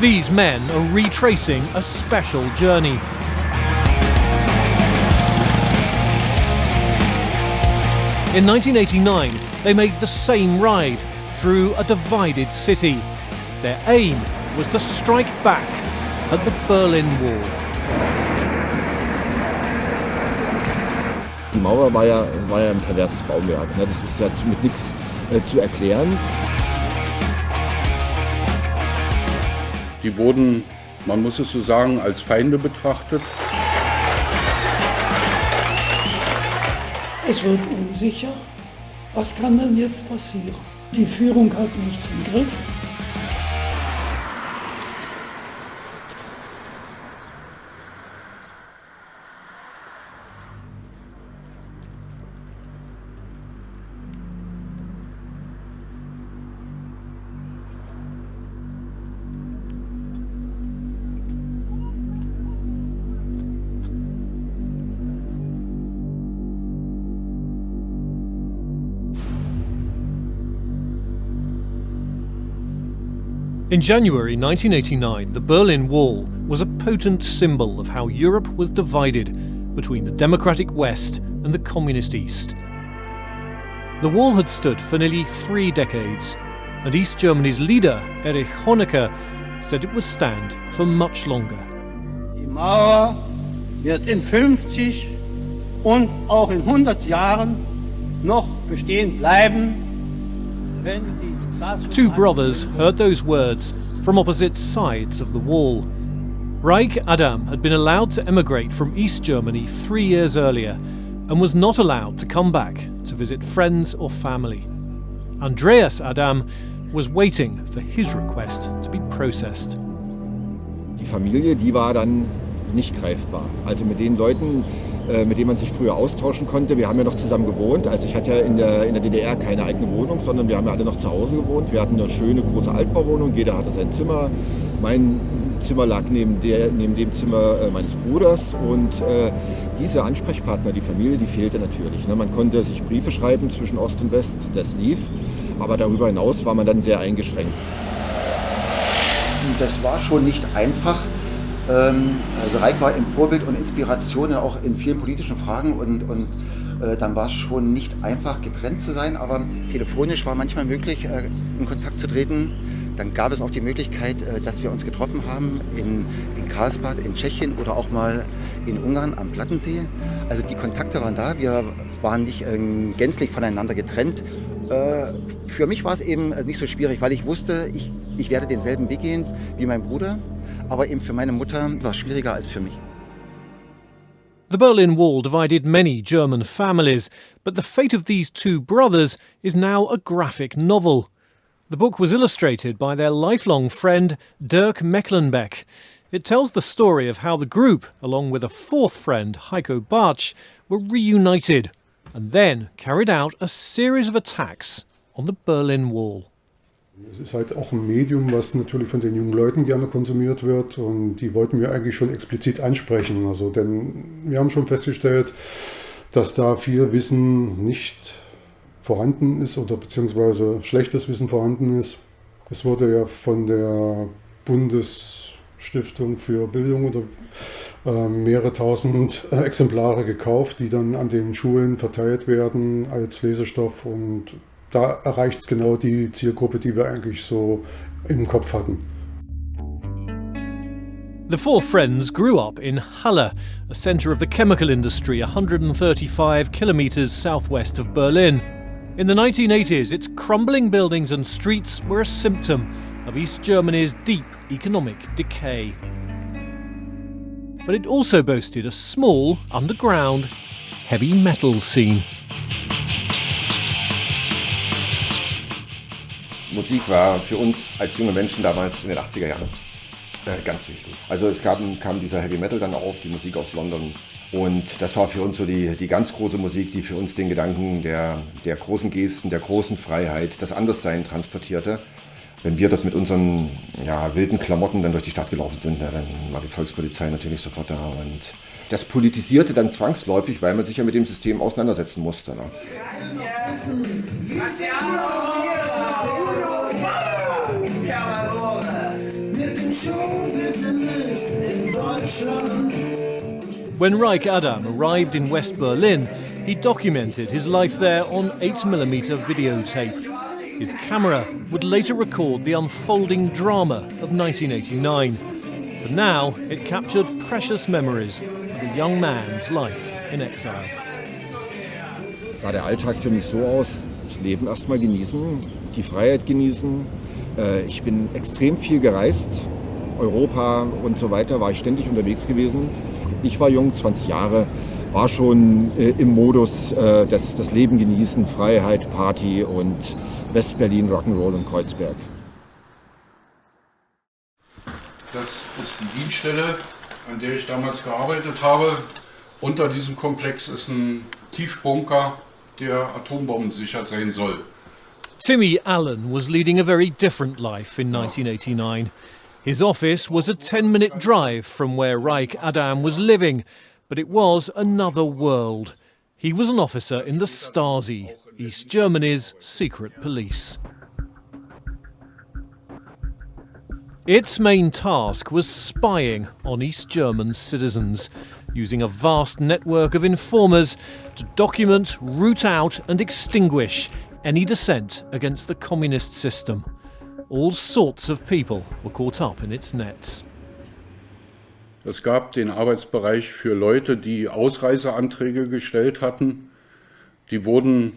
These men are retracing a special journey. In 1989, they made the same ride through a divided city. Their aim was to strike back at the Berlin Wall. Die Mauer war ja ein perverses Bauwerk. Das ist ja mit nichts zu erklären. Die wurden, man muss es so sagen, als Feinde betrachtet. Es wird unsicher. Was kann denn jetzt passieren? Die Führung hat nichts im Griff. In January 1989, the Berlin Wall was a potent symbol of how Europe was divided between the democratic West and the communist East. The wall had stood for nearly 3 decades, and East Germany's leader, Erich Honecker, said it would stand for much longer. Die Mauer wird in 50 und auch in 100 Jahren noch bestehen bleiben, wenn die 2 brothers heard those words from opposite sides of the wall. Raik Adam had been allowed to emigrate from East Germany 3 years earlier and was not allowed to come back to visit friends or family. Andreas Adam was waiting for his request to be processed. Die Familie, die war dann nicht greifbar. Also mit den Leuten, mit denen man sich früher austauschen konnte. Wir haben ja noch zusammen gewohnt. Also ich hatte ja in der DDR keine eigene Wohnung, sondern wir haben ja alle noch zu Hause gewohnt. Wir hatten eine schöne große Altbauwohnung. Jeder hatte sein Zimmer. Mein Zimmer lag neben dem Zimmer meines Bruders. Und diese Ansprechpartner, die Familie, die fehlte natürlich. Man konnte sich Briefe schreiben zwischen Ost und West. Das lief. Aber darüber hinaus war man dann sehr eingeschränkt. Das war schon nicht einfach. Also Raik war im Vorbild und Inspiration auch in vielen politischen Fragen und dann war es schon nicht einfach, getrennt zu sein, aber telefonisch war manchmal möglich, in Kontakt zu treten. Dann gab es auch die Möglichkeit, dass wir uns getroffen haben in Karlsbad, in Tschechien oder auch mal in Ungarn am Plattensee. Also die Kontakte waren da, wir waren nicht gänzlich voneinander getrennt. Für mich war es eben nicht so schwierig, weil ich wusste, ich werde denselben Weg gehen wie mein Bruder. Aber eben für meine Mutter war es schwieriger als für mich. The Berlin Wall divided many German families, but the fate of these 2 brothers is now a graphic novel. The book was illustrated by their lifelong friend Dirk Mecklenbeck. It tells the story of how the group, along with a 4th friend, Heiko Bartsch, were reunited and then carried out a series of attacks on the Berlin Wall. Es ist halt auch ein Medium, was natürlich von den jungen Leuten gerne konsumiert wird und die wollten wir eigentlich schon explizit ansprechen. Also, denn wir haben schon festgestellt, dass da viel Wissen nicht vorhanden ist oder beziehungsweise schlechtes Wissen vorhanden ist. Es wurde ja von der Bundesstiftung für Bildung oder mehrere tausend Exemplare gekauft, die dann an den Schulen verteilt werden als Lesestoff und da erreicht es genau die Zielgruppe, die wir eigentlich so im Kopf hatten. The 4 friends grew up in Halle, a centre of the chemical industry 135 kilometres southwest of Berlin. In the 1980s, its crumbling buildings and streets were a symptom of East Germany's deep economic decay. But it also boasted a small, underground, heavy metal scene. Musik war für uns als junge Menschen damals in den 80er Jahren ganz wichtig. Also es kam dieser Heavy Metal dann auf, die Musik aus London. Und das war für uns so die ganz große Musik, die für uns den Gedanken der großen Gesten, der großen Freiheit, das Anderssein transportierte. Wenn wir dort mit unseren wilden Klamotten dann durch die Stadt gelaufen sind, dann war die Volkspolizei natürlich sofort da. Und das politisierte dann zwangsläufig, weil man sich ja mit dem System auseinandersetzen musste. Ne? When Reich Adam arrived in West Berlin, he documented his life there on 8mm videotape. His camera would later record the unfolding drama of 1989. For now, it captured precious memories of a young man's life in exile. Sah der Alltag für mich so aus, das Leben erstmal genießen, die Freiheit genießen. Ich bin extrem viel gereist, Europa und so weiter, war ich ständig unterwegs gewesen. Ich war jung, 20 Jahre, war schon im Modus das Leben genießen, Freiheit, Party und Westberlin, Rock'n'Roll und Kreuzberg. Das ist die Dienststelle, an der ich damals gearbeitet habe. Unter diesem Komplex ist ein Tiefbunker, der atombombensicher sein soll. Timmy Allen was leading a very different life in 1989. His office was a 10-minute drive from where Reich Adam was living, but it was another world. He was an officer in the Stasi, East Germany's secret police. Its main task was spying on East German citizens, using a vast network of informers to document, root out and extinguish any dissent against the communist system. All sorts of people were caught up in its nets. Es gab den Arbeitsbereich für Leute, die Ausreiseanträge gestellt hatten. Die wurden,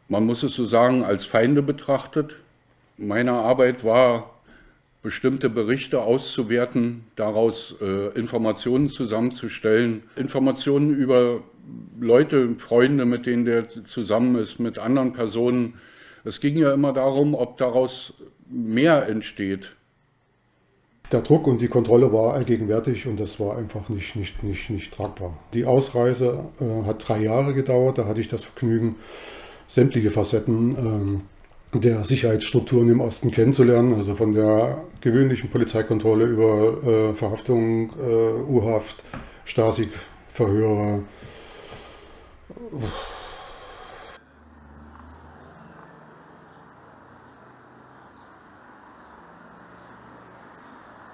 man muss es so sagen, als Feinde betrachtet. Meine Arbeit war, bestimmte Berichte auszuwerten, daraus Informationen zusammenzustellen, Informationen über Leute, Freunde, mit denen der zusammen ist, mit anderen Personen. Es ging ja immer darum, ob daraus mehr entsteht. Der Druck und die Kontrolle war allgegenwärtig und das war einfach nicht tragbar. Die Ausreise hat 3 Jahre gedauert, da hatte ich das Vergnügen, sämtliche Facetten der Sicherheitsstrukturen im Osten kennenzulernen, also von der gewöhnlichen Polizeikontrolle über Verhaftung, U-Haft, Stasi-Verhöre.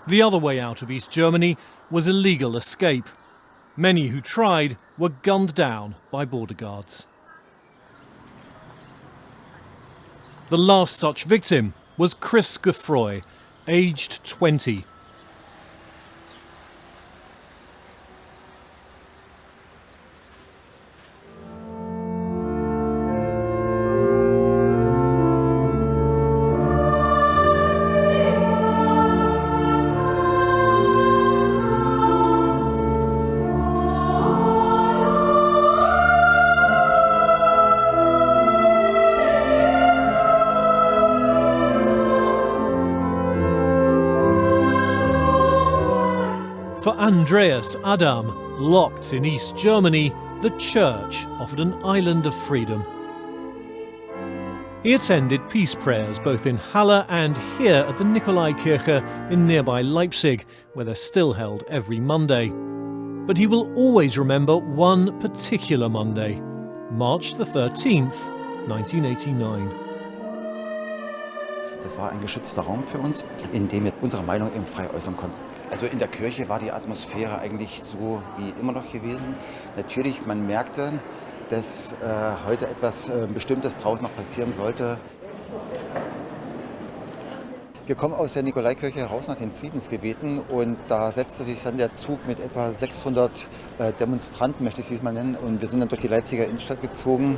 The other way out of East Germany was illegal escape. Many who tried were gunned down by border guards. The last such victim was Chris Geoffroy, aged 20. For Andreas Adam, locked in East Germany, the church offered an island of freedom. He attended peace prayers both in Halle and here at the Nikolaikirche in nearby Leipzig, where they're still held every Monday. But he will always remember one particular Monday, March the 13th, 1989. Das war ein geschützter Raum für uns, in dem wir unsere Meinung eben frei äußern konnten. Also in der Kirche war die Atmosphäre eigentlich so wie immer noch gewesen. Natürlich, man merkte, dass heute etwas Bestimmtes draußen noch passieren sollte. Wir kommen aus der Nikolaikirche heraus nach den Friedensgebeten und da setzte sich dann der Zug mit etwa 600 Demonstranten, möchte ich es mal nennen, und wir sind dann durch die Leipziger Innenstadt gezogen.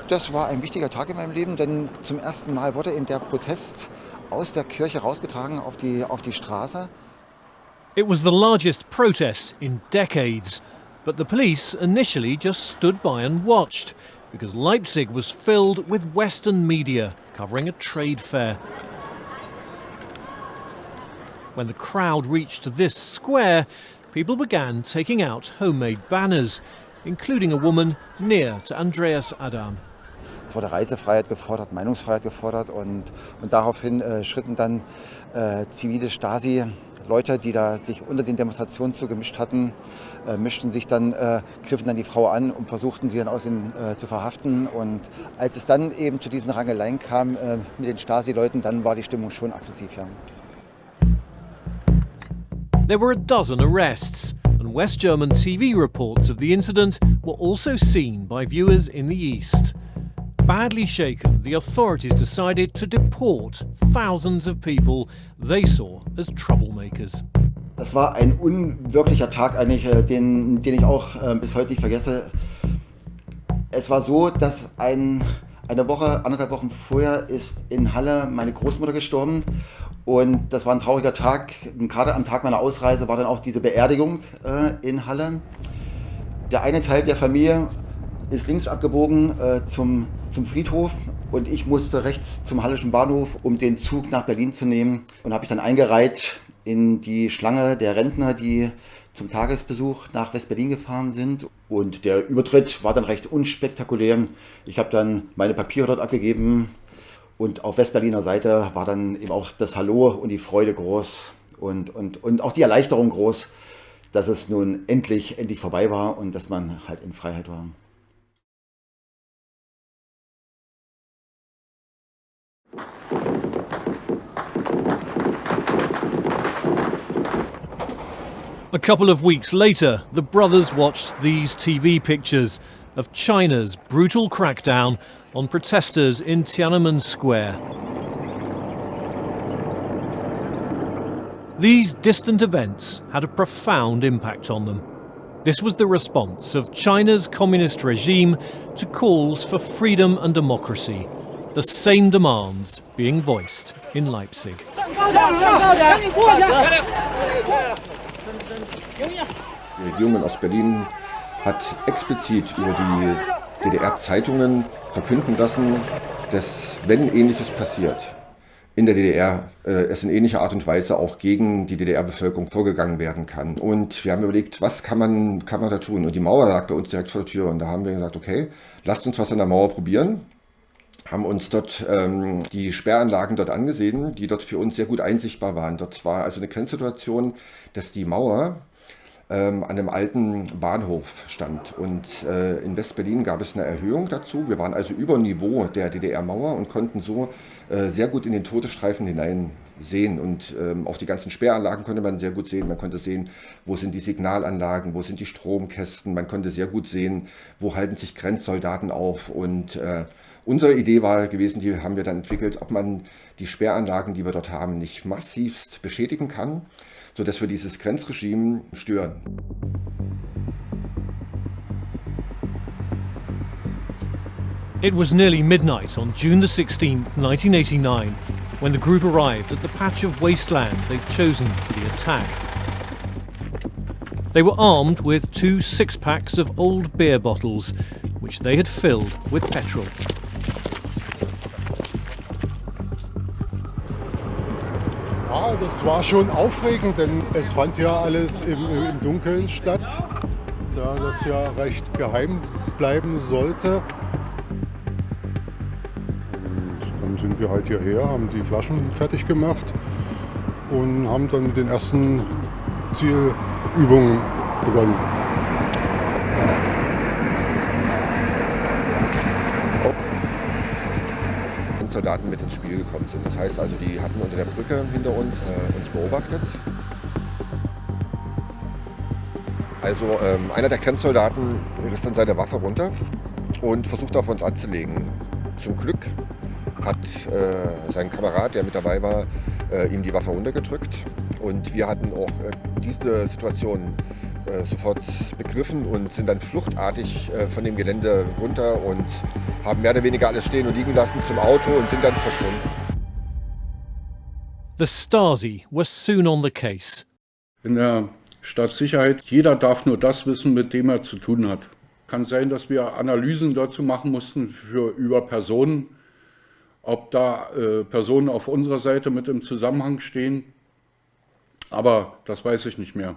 Das war ein wichtiger Tag in meinem Leben, denn zum ersten Mal wurde eben der Protest aus der Kirche rausgetragen auf die Straße. It was the largest protest in decades, but the police initially just stood by and watched, because Leipzig was filled with Western media covering a trade fair. When the crowd reached this square, people began taking out homemade banners, including a woman near to Andreas Adam. Es wurde Reisefreiheit gefordert, Meinungsfreiheit gefordert und daraufhin schritten dann zivile Stasi-Leute, die da sich unter den Demonstrationen zugemischt hatten, griffen dann die Frau an und versuchten sie dann zu verhaften. Und als es dann eben zu diesen Rangeleien kam mit den Stasi-Leuten, dann war die Stimmung schon aggressiv. Ja. There were a dozen arrests, and West German TV reports of the incident were also seen by viewers in the East. Badly shaken, the authorities decided to deport thousands of people they saw as troublemakers. Das war ein unwirklicher Tag eigentlich, den ich auch bis heute nicht vergesse. Es war so, dass anderthalb Wochen vorher ist in Halle meine Großmutter gestorben. Und das war ein trauriger Tag. Gerade am Tag meiner Ausreise war dann auch diese Beerdigung in Halle. Der eine Teil der Familie ist links abgebogen zum Friedhof und ich musste rechts zum Halleschen Bahnhof, um den Zug nach Berlin zu nehmen. Und habe mich dann eingereiht in die Schlange der Rentner, die zum Tagesbesuch nach West-Berlin gefahren sind. Und der Übertritt war dann recht unspektakulär. Ich habe dann meine Papiere dort abgegeben und auf West-Berliner Seite war dann eben auch das Hallo und die Freude groß und auch die Erleichterung groß, dass es nun endlich vorbei war und dass man halt in Freiheit war. A couple of weeks later, the brothers watched these TV pictures of China's brutal crackdown on protesters in Tiananmen Square. These distant events had a profound impact on them. This was the response of China's communist regime to calls for freedom and democracy, the same demands being voiced in Leipzig. Die Regierung in Ostberlin hat explizit über die DDR-Zeitungen verkünden lassen, dass, wenn Ähnliches passiert, in der DDR es in ähnlicher Art und Weise auch gegen die DDR-Bevölkerung vorgegangen werden kann. Und wir haben überlegt, was kann man da tun? Und die Mauer lag bei uns direkt vor der Tür. Und da haben wir gesagt, okay, lasst uns was an der Mauer probieren. Haben uns dort die Sperranlagen dort angesehen, die dort für uns sehr gut einsichtbar waren. Dort war also eine Grenzsituation, dass die Mauer an einem alten Bahnhof stand. Und in West-Berlin gab es eine Erhöhung dazu. Wir waren also über Niveau der DDR-Mauer und konnten so sehr gut in den Todesstreifen hinein sehen. Und auch die ganzen Sperranlagen konnte man sehr gut sehen. Man konnte sehen, wo sind die Signalanlagen, wo sind die Stromkästen. Man konnte sehr gut sehen, wo halten sich Grenzsoldaten auf. Und unsere Idee war gewesen, die haben wir dann entwickelt, ob man die Sperranlagen, die wir dort haben, nicht massivst beschädigen kann, sodass wir dieses Grenzregime stören. It was nearly midnight on June the 16th, 1989, when the group arrived at the patch of wasteland they'd chosen for the attack. They were armed with 2 six-packs of old beer bottles, which they had filled with petrol. Ja, das war schon aufregend, denn es fand ja alles im Dunkeln statt, da das ja recht geheim bleiben sollte. Und dann sind wir halt hierher, haben die Flaschen fertig gemacht und haben dann mit den ersten Zielübungen begonnen. Soldaten mit ins Spiel gekommen sind. Das heißt also, die hatten unter der Brücke hinter uns beobachtet. Also einer der Grenzsoldaten riss dann seine Waffe runter und versuchte auf uns anzulegen. Zum Glück hat sein Kamerad, der mit dabei war, ihm die Waffe runtergedrückt. Und wir hatten auch diese Situation sofort begriffen und sind dann fluchtartig von dem Gelände runter und haben mehr oder weniger alles stehen und liegen lassen zum Auto und sind dann verschwunden. The Stasi were soon on the case. In der Staatssicherheit, jeder darf nur das wissen, mit dem er zu tun hat. Kann sein, dass wir Analysen dazu machen mussten über Personen, ob da Personen auf unserer Seite mit im Zusammenhang stehen. Aber das weiß ich nicht mehr.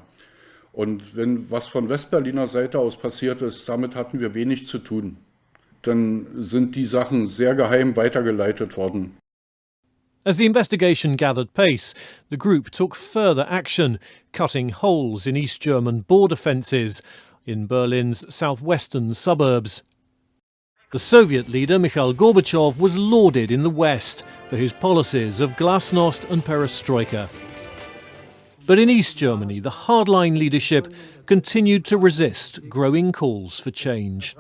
Und wenn was von Westberliner Seite aus passiert ist, damit hatten wir wenig zu tun. Dann sind die Sachen sehr geheim weitergeleitet worden. As the investigation gathered pace, the group took further action, cutting holes in East German border fences in Berlin's southwestern suburbs. The Soviet leader Mikhail Gorbachev was lauded in the West for his policies of glasnost and perestroika. But in East Germany, the hardline leadership continued to resist growing calls for change.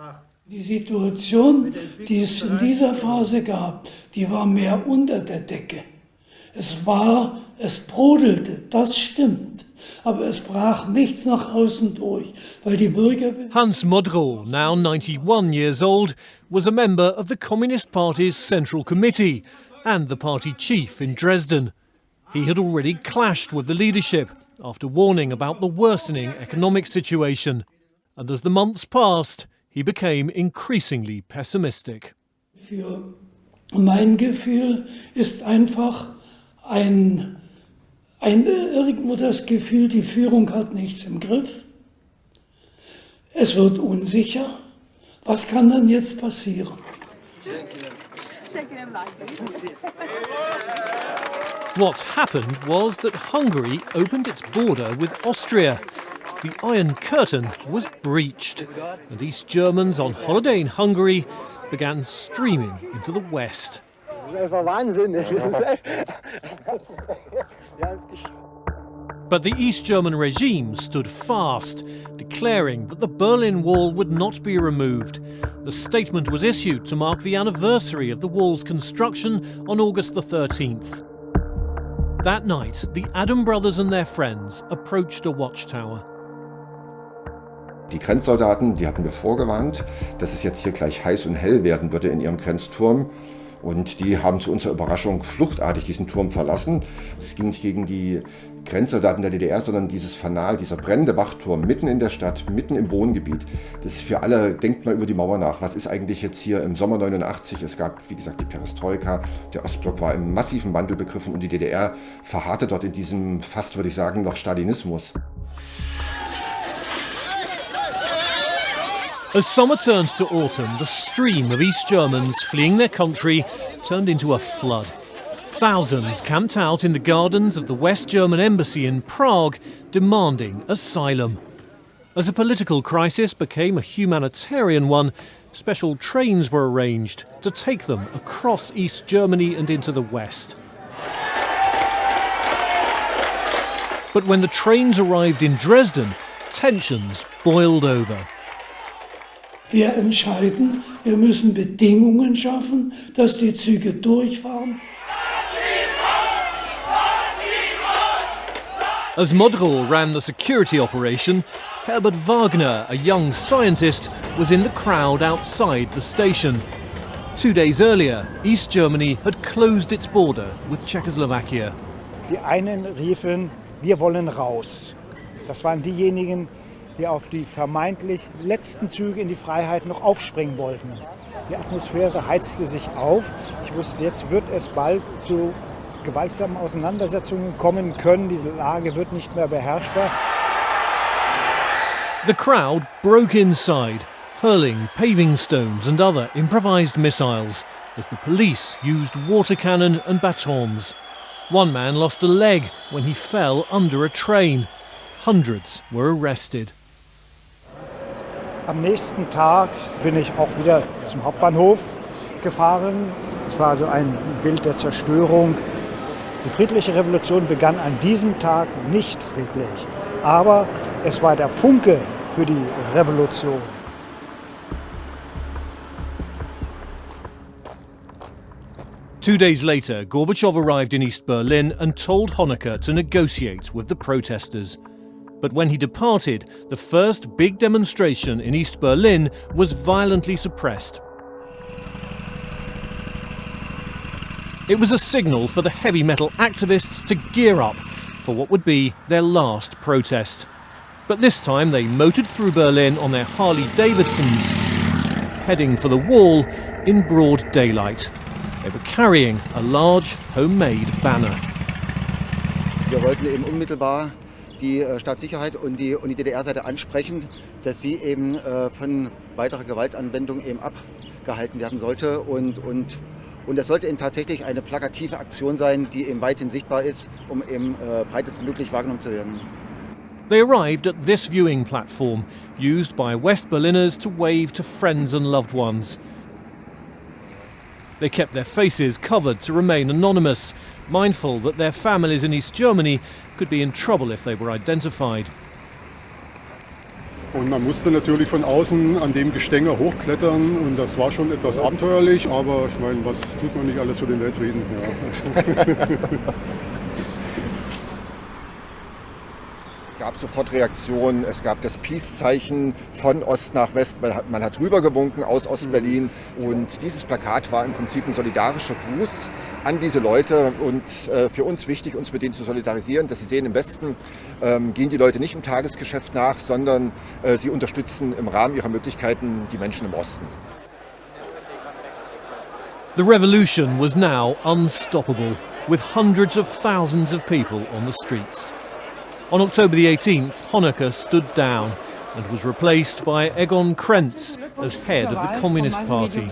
Die Situation, die es in dieser Phase gab, die war mehr unter der Decke. Es brodelte, das stimmt, aber es brach nichts nach außen durch, weil die Bürger... Hans Modrol, now 91 years old, was a member of the Communist Party's Central Committee and the party chief in Dresden. He had already clashed with the leadership after warning about the worsening economic situation. And as the months passed, he became increasingly pessimistic. Für mein Gefühl ist einfach irgendwo das Gefühl, die Führung hat nichts im Griff. Es wird unsicher. Was kann dann jetzt passieren? What happened was that Hungary opened its border with Austria. The Iron Curtain was breached, and East Germans on holiday in Hungary began streaming into the West. But the East German regime stood fast, declaring that the Berlin Wall would not be removed. The statement was issued to mark the anniversary of the wall's construction on August the 13th. That night, the Adam brothers and their friends approached a watchtower. Die Grenzsoldaten, die hatten wir vorgewarnt, dass es jetzt hier gleich heiß und hell werden würde in ihrem Grenzturm. Und die haben zu unserer Überraschung fluchtartig diesen Turm verlassen. Es ging nicht gegen die Grenzsoldaten der DDR, sondern dieses Fanal, dieser brennende Wachturm mitten in der Stadt, mitten im Wohngebiet. Das ist für alle, denkt mal über die Mauer nach. Was ist eigentlich jetzt hier im Sommer 89? Es gab, wie gesagt, die Perestroika. Der Ostblock war im massiven Wandel begriffen und die DDR verharrte dort in diesem, fast würde ich sagen, noch Stalinismus. As summer turned to autumn, the stream of East Germans fleeing their country turned into a flood. Thousands camped out in the gardens of the West German embassy in Prague, demanding asylum. As a political crisis became a humanitarian one, special trains were arranged to take them across East Germany and into the West. But when the trains arrived in Dresden, tensions boiled over. Wir entscheiden, wir müssen Bedingungen schaffen, dass die Züge durchfahren. As Modrol ran the security operation, Herbert Wagner, a young scientist, was in the crowd outside the station. 2 days earlier, East Germany had closed its border with Czechoslovakia. Die einen riefen, wir wollen raus. Das waren diejenigen, die auf die vermeintlich letzten Züge in die Freiheit noch aufspringen wollten. Die Atmosphäre heizte sich auf. Ich wusste, jetzt wird es bald zu gewaltsamen Auseinandersetzungen kommen können. Die Lage wird nicht mehr beherrschbar. The crowd broke inside, hurling paving stones and other improvised missiles as the police used water cannon and batons. One man lost a leg when he fell under a train. Hundreds were arrested. Am nächsten Tag bin ich auch wieder zum Hauptbahnhof gefahren. Es war also ein Bild der Zerstörung. Die friedliche Revolution begann an diesem Tag nicht friedlich, aber es war der Funke für die Revolution. Two days later, Gorbachev arrived in East Berlin and told Honecker to negotiate with the protesters. But when he departed, the first big demonstration in East Berlin was violently suppressed. It was a signal for the heavy metal activists to gear up for what would be their last protest. But this time they motored through Berlin on their Harley-Davidsons, heading for the wall in broad daylight. They were carrying a large homemade banner. Wir wollten eben unmittelbar die Staatssicherheit und die DDR-Seite ansprechen, dass sie eben von weiterer Gewaltanwendung eben abgehalten werden sollte. Und das sollte eben tatsächlich eine plakative Aktion sein, die eben weithin sichtbar ist, um eben breitestmöglich wahrgenommen zu werden. They arrived at this viewing platform, used by West Berliners to wave to friends and loved ones. They kept their faces covered to remain anonymous, mindful that their families in East Germany could be in trouble if they were identified. Und man musste natürlich von außen an dem Gestänge hochklettern und das war schon etwas abenteuerlich, aber ich meine, was tut man nicht alles für den Weltfrieden? Ja. Es gab sofort Reaktionen, es gab das Peace-Zeichen von Ost nach West, man hat rübergewunken aus Ostberlin und dieses Plakat war im Prinzip ein solidarischer Gruß an diese Leute und für uns wichtig, uns mit denen zu solidarisieren, dass sie sehen, im Westen gehen die Leute nicht im Tagesgeschäft nach, sondern sie unterstützen im Rahmen ihrer Möglichkeiten die Menschen im Osten. The revolution was now unstoppable, with hundreds of thousands of people on the streets. On October the 18th, Honecker stood down and was replaced by Egon Krenz as head of the Communist Party.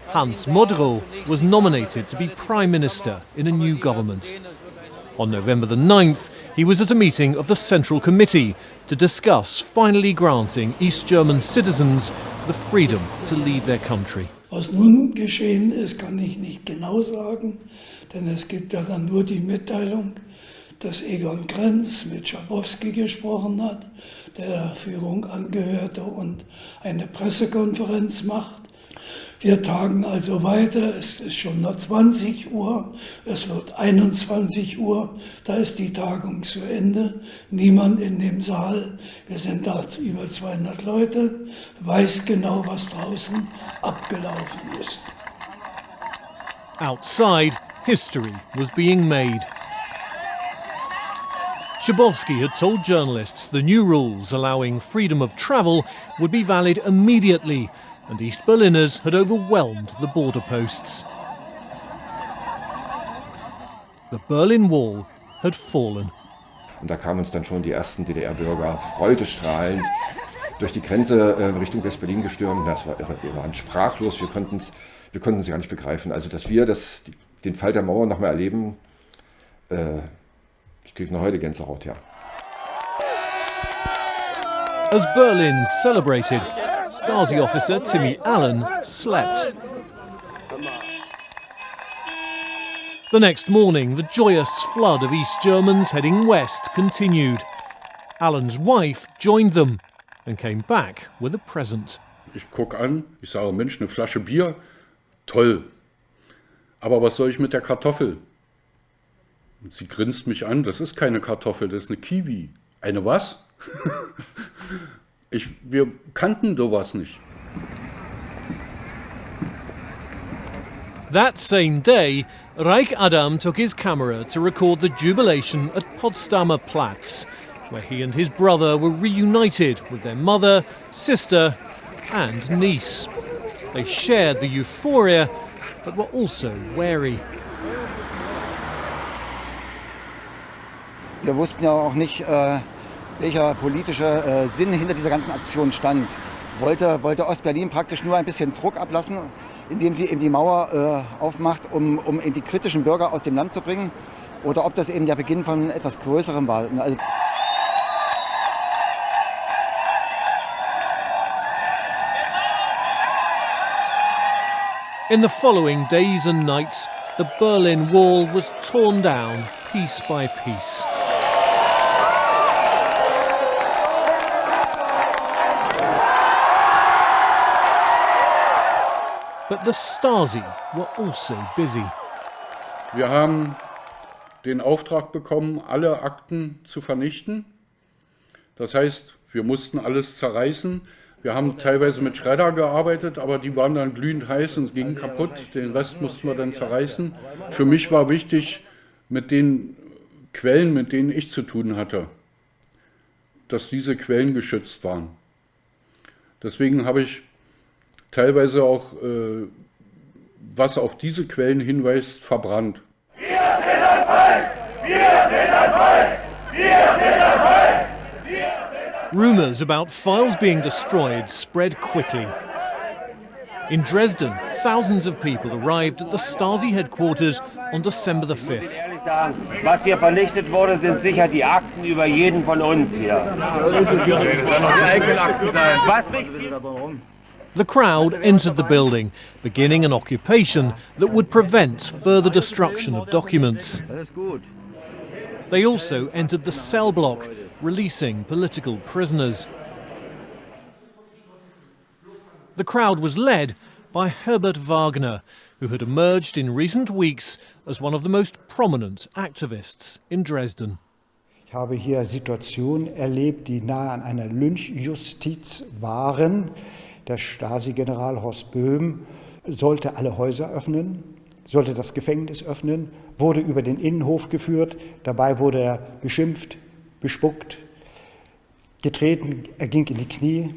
Hans Modrow was nominated to be Prime Minister in a new government. On November the 9th, he was at a meeting of the Central Committee to discuss finally granting East German citizens the freedom to leave their country. Was nun geschehen ist, kann ich nicht genau sagen, denn es gibt ja dann nur die Mitteilung, dass Egon Krenz mit Schabowski gesprochen hat, der der Führung angehörte und eine Pressekonferenz macht. Wir tagen also weiter, es ist schon noch 20 Uhr, es wird 21 Uhr, da ist die Tagung zu Ende, niemand in dem Saal, wir sind da über 200 Leute, weiß genau, was draußen abgelaufen ist. Outside, history was being made. Schabowski had told journalists the new rules allowing freedom of travel would be valid immediately, and East Berliners had overwhelmed the border posts. The Berlin Wall had fallen. Und da kamen uns dann schon die ersten DDR-Bürger freudestrahlend durch die Grenze Richtung West-Berlin gestürmt. Das war irre. Wir waren sprachlos, wir konnten es gar nicht begreifen. Also, dass wir den Fall der Mauer noch mal erleben, ich kriege noch heute Gänsehaut, ja. As Berlin celebrated, Stasi officer Timmy Allen slept. The next morning, the joyous flood of East Germans heading west continued. Allen's wife joined them and came back with a present. Ich gucke an, ich sage, Mensch, eine Flasche Bier, toll. Aber was soll ich mit der Kartoffel? Und sie grinst mich an, das ist keine Kartoffel, das ist eine Kiwi. Eine was? Wir kannten sowas nicht. That same day, Reich Adam took his camera to record the jubilation at Potsdamer Platz, where he and his brother were reunited with their mother, sister and niece. They shared the euphoria, but were also wary. Wir wussten ja auch nicht, welcher politische Sinn hinter dieser ganzen Aktion stand. Wollte Ostberlin praktisch nur ein bisschen Druck ablassen, indem sie eben die Mauer aufmacht, um die kritischen Bürger aus dem Land zu bringen? Oder ob das eben der Beginn von etwas Größerem war? Also In the following days and nights, the Berlin Wall was torn down piece by piece. But the Stasi were also busy. Wir haben den Auftrag bekommen, alle Akten zu vernichten. Das heißt, wir mussten alles zerreißen. Wir haben teilweise mit Schredder gearbeitet, aber die waren dann glühend heiß und gingen kaputt. Den Rest mussten wir dann zerreißen. Für mich war wichtig, mit den Quellen, mit denen ich zu tun hatte, dass diese Quellen geschützt waren. Deswegen habe ich teilweise auch, was auf diese Quellen hinweist, verbrannt. Wir sind das Volk! Wir sind das Volk! Wir sind das Volk! Rumours about files being destroyed spread quickly. In Dresden, thousands of people arrived at the Stasi headquarters on December the 5th. Ehrlich sagen, was hier vernichtet wurde, sind sicher die Akten über jeden von uns hier. Was mich The crowd entered the building, beginning an occupation that would prevent further destruction of documents. They also entered the cell block, releasing political prisoners. The crowd was led by Herbert Wagner, who had emerged in recent weeks as one of the most prominent activists in Dresden. Ich habe hier Situationen erlebt, die nahe an einer Lynchjustiz waren. Der Stasi-General Horst Böhm sollte alle Häuser öffnen, sollte das Gefängnis öffnen, wurde über den Innenhof geführt. Dabei wurde er beschimpft, bespuckt, getreten, er ging in die Knie.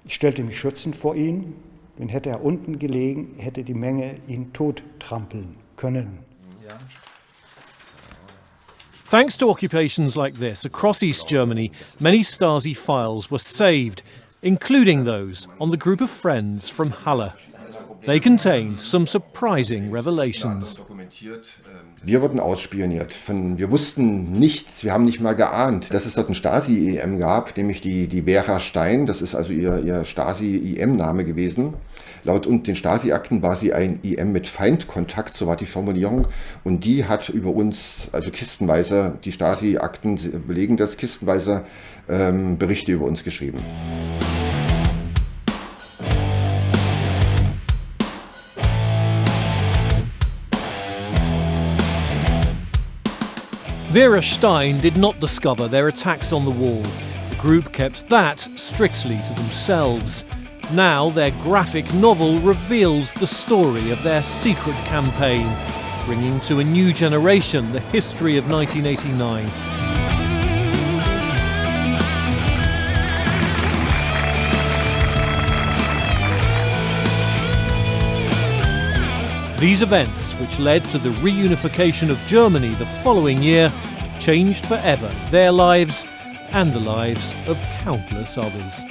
Ich stellte mich schützend vor ihn. Denn hätte er unten gelegen, hätte die Menge ihn tottrampeln können. Thanks to occupations like this across East Germany, many Stasi files were saved, including those on the group of friends from Halle. They contained some surprising revelations. Wir wurden ausspioniert. Wir wussten nichts, wir haben nicht mal geahnt, dass es dort ein Stasi-IM gab, nämlich die Vera Stein, das ist also ihr Stasi-IM-Name gewesen. Laut den Stasi-Akten war sie ein IM mit Feindkontakt, so war die Formulierung. Und die hat über uns, also kistenweise, die Stasi-Akten belegen das, kistenweise Berichte über uns geschrieben. Vera Stein did not discover their attacks on the wall. The group kept that strictly to themselves. Now their graphic novel reveals the story of their secret campaign, bringing to a new generation the history of 1989. These events, which led to the reunification of Germany the following year, changed forever their lives and the lives of countless others.